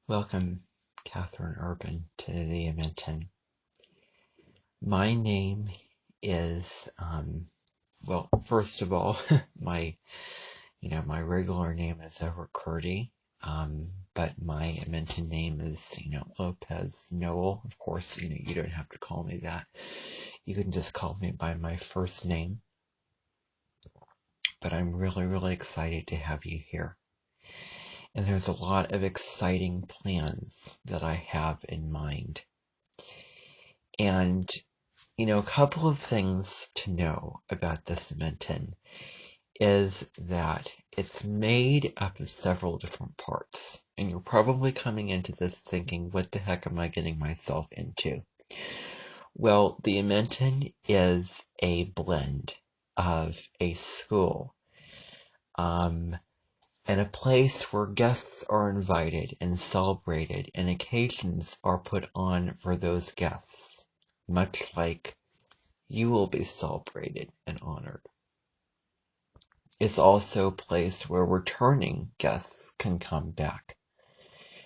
Welcome, Catherine Urban, to the Edmonton. My name is, well, first of all, my regular name is Edward Curdy, but my Edmonton name is, Lopez Noel. Of course, you don't have to call me that. You can just call me by my first name. But I'm really, really excited to have you here. And there's a lot of exciting plans that I have in mind. And, a couple of things to know about this Edmonton is that it's made up of several different parts. And you're probably coming into this thinking, what the heck am I getting myself into? Well, the Edmonton is a blend of a school, and a place where guests are invited and celebrated and occasions are put on for those guests, much like you will be celebrated and honored. It's also a place where returning guests can come back.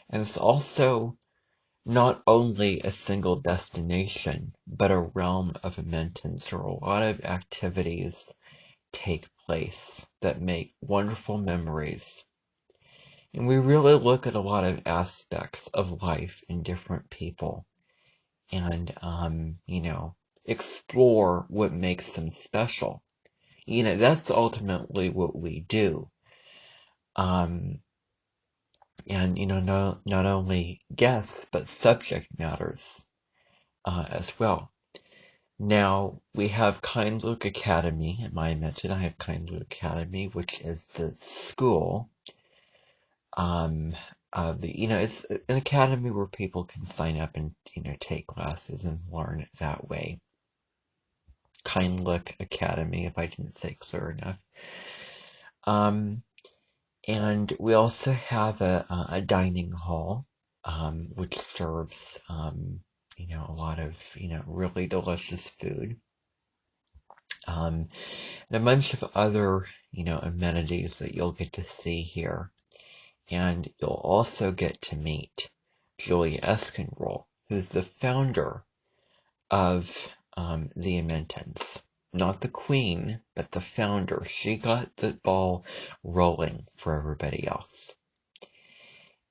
And it's also not only a single destination, but a realm of Edmontons where a lot of activities take place that make wonderful memories. And we really look at a lot of aspects of life in different people and, explore what makes them special. That's ultimately what we do. And, not only guests, but subject matters as well. Now, we have Kind Luke Academy. As I mentioned, I have Kind Luke Academy, which is the school. It's an academy where people can sign up and, take classes and learn it that way. Kind Look Academy, if I didn't say clear enough. And we also have a dining hall, which serves, a lot of, really delicious food. And a bunch of other, amenities that you'll get to see here. And you'll also get to meet Julia Eskenroll, who's the founder of the Edmontons. Not the queen, but the founder. She got the ball rolling for everybody else.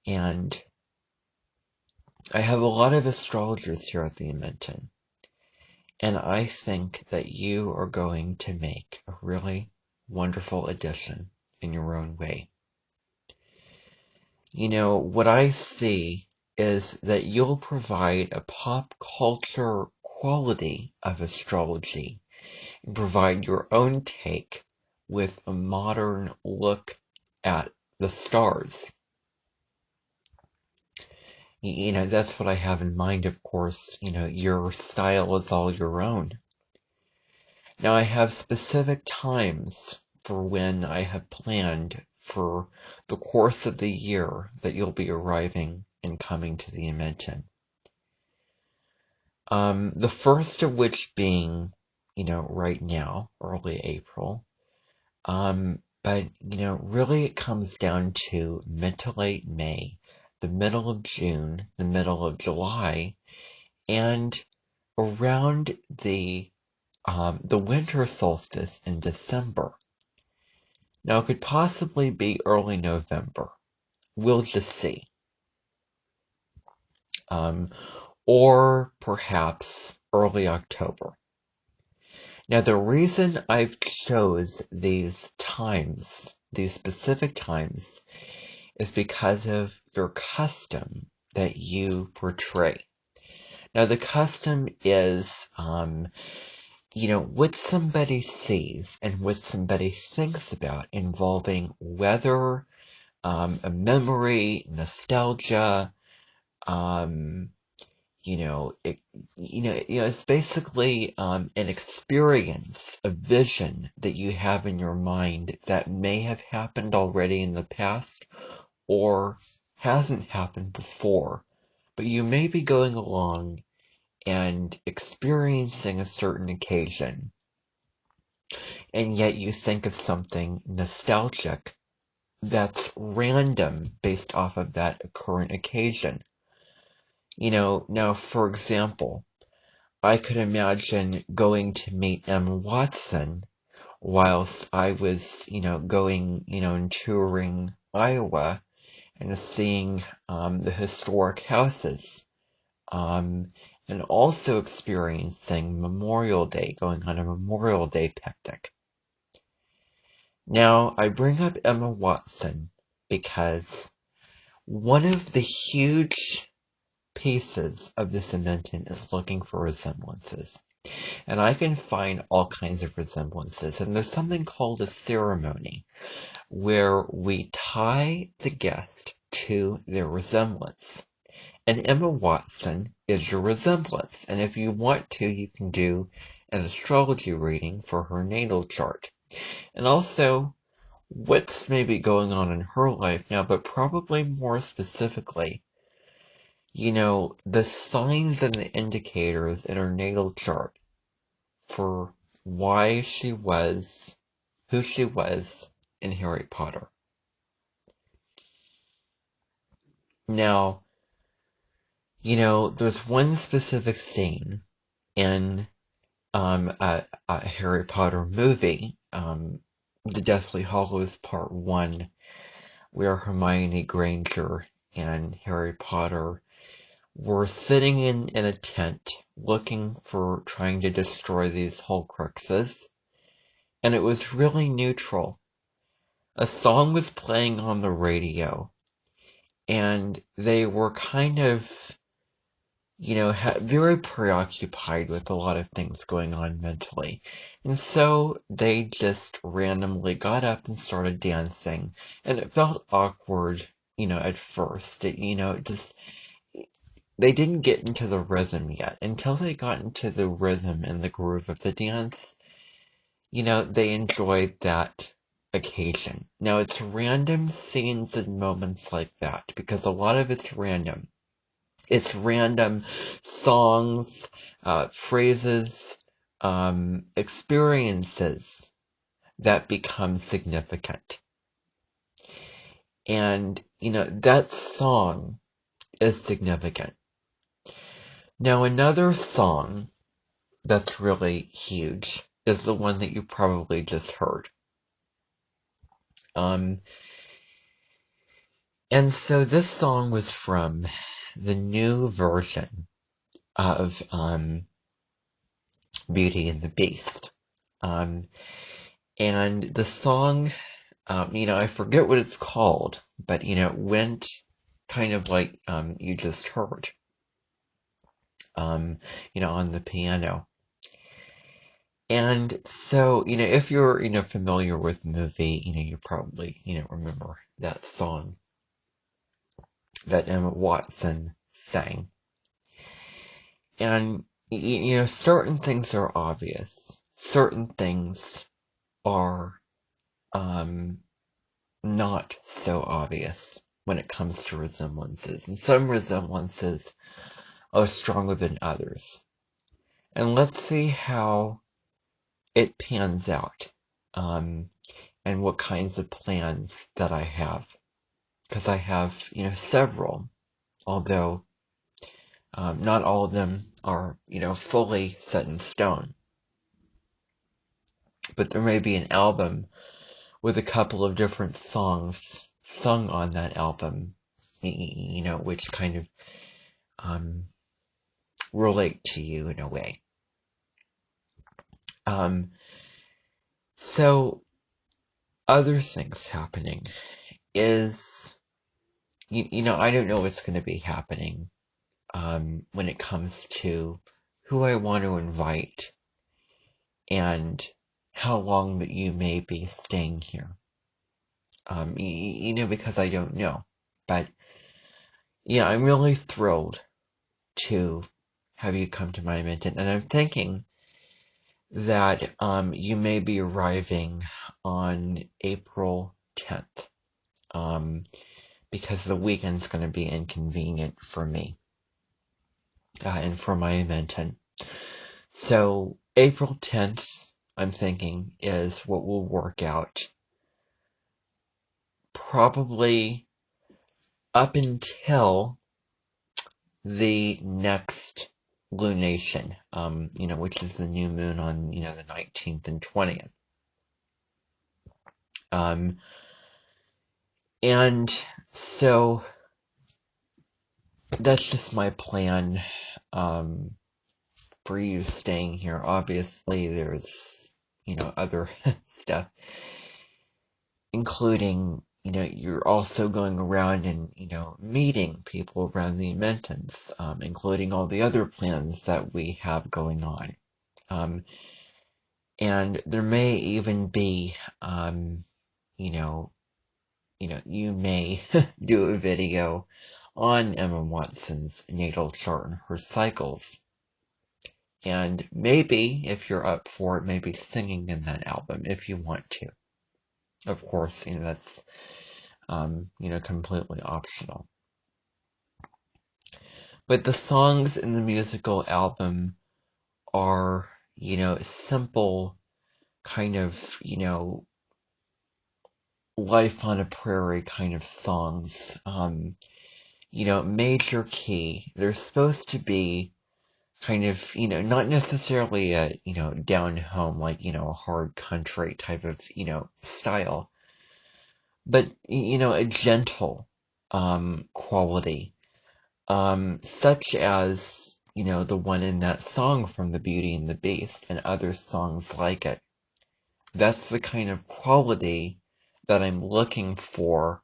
And I have a lot of astrologers here at the Edmonton. And I think that you are going to make a really wonderful addition in your own way. What I see is that you'll provide a pop culture quality of astrology and provide your own take with a modern look at the stars. that's what I have in mind, of course. Your style is all your own. Now, I have specific times for when I have planned for the course of the year that you'll be arriving and coming to the Edmonton. The first of which being, right now, early April. But, really it comes down to mid to late May, the middle of June, the middle of July, and around the winter solstice in December. Now, it could possibly be early November. We'll just see. Or perhaps early October. Now, the reason I've chose these times, these specific times, is because of your custom that you portray. Now, the custom is, what somebody sees and what somebody thinks about involving weather, a memory, nostalgia, it's basically an experience, a vision that you have in your mind that may have happened already in the past or hasn't happened before, but you may be going along and experiencing a certain occasion, and yet you think of something nostalgic that's random based off of that current occasion. Now, for example, I could imagine going to meet Emma Watson whilst I was, going, and touring Iowa and seeing the historic houses, and also experiencing Memorial Day, going on a Memorial Day picnic. Now, I bring up Emma Watson because one of the huge pieces of this Edmonton is looking for resemblances. And I can find all kinds of resemblances. And there's something called a ceremony where we tie the guest to their resemblance. And Emma Watson is your resemblance. And if you want to, you can do an astrology reading for her natal chart. And also, what's maybe going on in her life now, but probably more specifically, the signs and the indicators in her natal chart for why she was who she was in Harry Potter. Now, there's one specific scene in a Harry Potter movie, The Deathly Hallows Part 1, where Hermione Granger and Harry Potter were sitting in a tent trying to destroy these Horcruxes, and it was really neutral. A song was playing on the radio, and they were kind of, very preoccupied with a lot of things going on mentally. And so they just randomly got up and started dancing, and it felt awkward, at first. They didn't get into the rhythm yet. Until they got into the rhythm and the groove of the dance, they enjoyed that occasion. Now, it's random scenes and moments like that, because a lot of it's random. It's random songs, phrases, experiences that become significant. And, that song is significant. Now, another song that's really huge is the one that you probably just heard. And so this song was from the new version of Beauty and the Beast. And the song, I forget what it's called, but, it went kind of like you just heard, on the piano. And so, if you're, familiar with the movie, you probably, remember that song that Emma Watson sang. And, certain things are obvious. Certain things are not so obvious when it comes to resemblances. And some resemblances are stronger than others. And let's see how it pans out, and what kinds of plans that I have. Because I have, several, although not all of them are, fully set in stone. But there may be an album with a couple of different songs sung on that album, which kind of relate to you in a way. So other things happening is, I don't know what's going to be happening when it comes to who I want to invite and how long that you may be staying here. Because I don't know. But, I'm really thrilled to have you come to my event. And I'm thinking that you may be arriving on April 10th, because the weekend's going to be inconvenient for me and for my event. And so April 10th, I'm thinking, is what will work out. Probably up until the next lunation, which is the new moon on, the 19th and 20th. And so that's just my plan for you staying here. Obviously, there's, other stuff, including, you're also going around and, meeting people around the Mentons, including all the other plans that we have going on. And there may even be, you may do a video on Emma Watson's natal chart and her cycles. And maybe, if you're up for it, maybe singing in that album if you want to. Of course, that's, completely optional. But the songs in the musical album are, simple kind of, life on a prairie kind of songs. Major key. They're supposed to be kind of, not necessarily a, down home, like, a hard country type of, style, but, a gentle, quality, such as, the one in that song from The Beauty and the Beast and other songs like it. That's the kind of quality that I'm looking for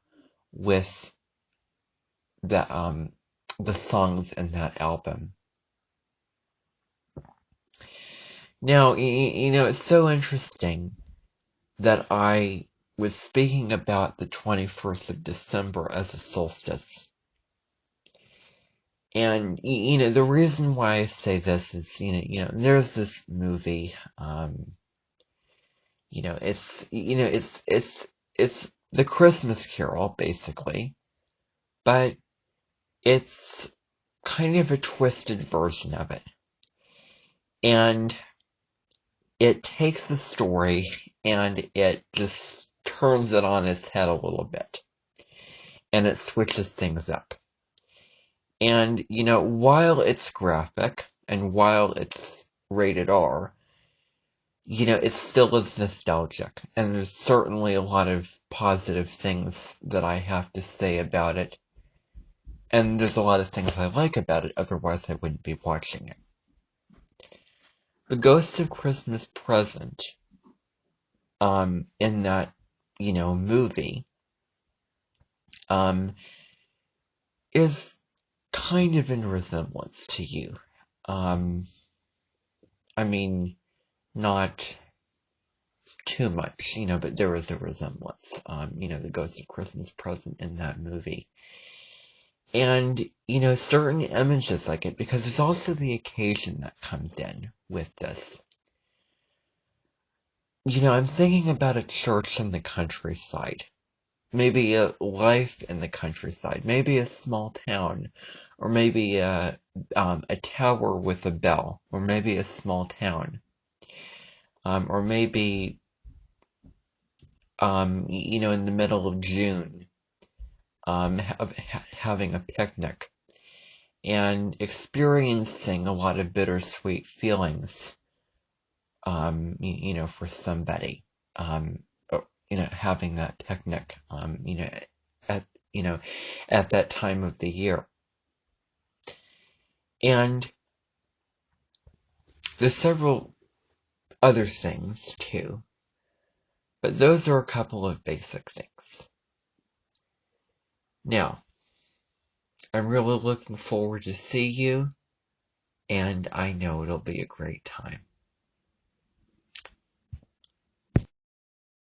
with the songs in that album. Now, it's so interesting that I was speaking about the 21st of December as a solstice. And, the reason why I say this is, there's this movie, it's the Christmas Carol, basically, but it's kind of a twisted version of it. And it takes the story and it just turns it on its head a little bit. And it switches things up. And, while it's graphic and while it's rated R, it still is nostalgic. And there's certainly a lot of positive things that I have to say about it. And there's a lot of things I like about it, otherwise I wouldn't be watching it. The Ghost of Christmas Present, in that, movie, is kind of in resemblance to you. I mean, not too much, but there was a resemblance, the Ghost of Christmas Present in that movie. And, certain images I get, because there's also the occasion that comes in with this. I'm thinking about a church in the countryside. Maybe a life in the countryside. Maybe a small town. Or maybe a tower with a bell. Or maybe a small town. Or maybe, in the middle of June, having a picnic and experiencing a lot of bittersweet feelings, for somebody, or, having that picnic, at, at that time of the year. And there's several other things too, but those are a couple of basic things. Now, I'm really looking forward to see you, and I know it'll be a great time.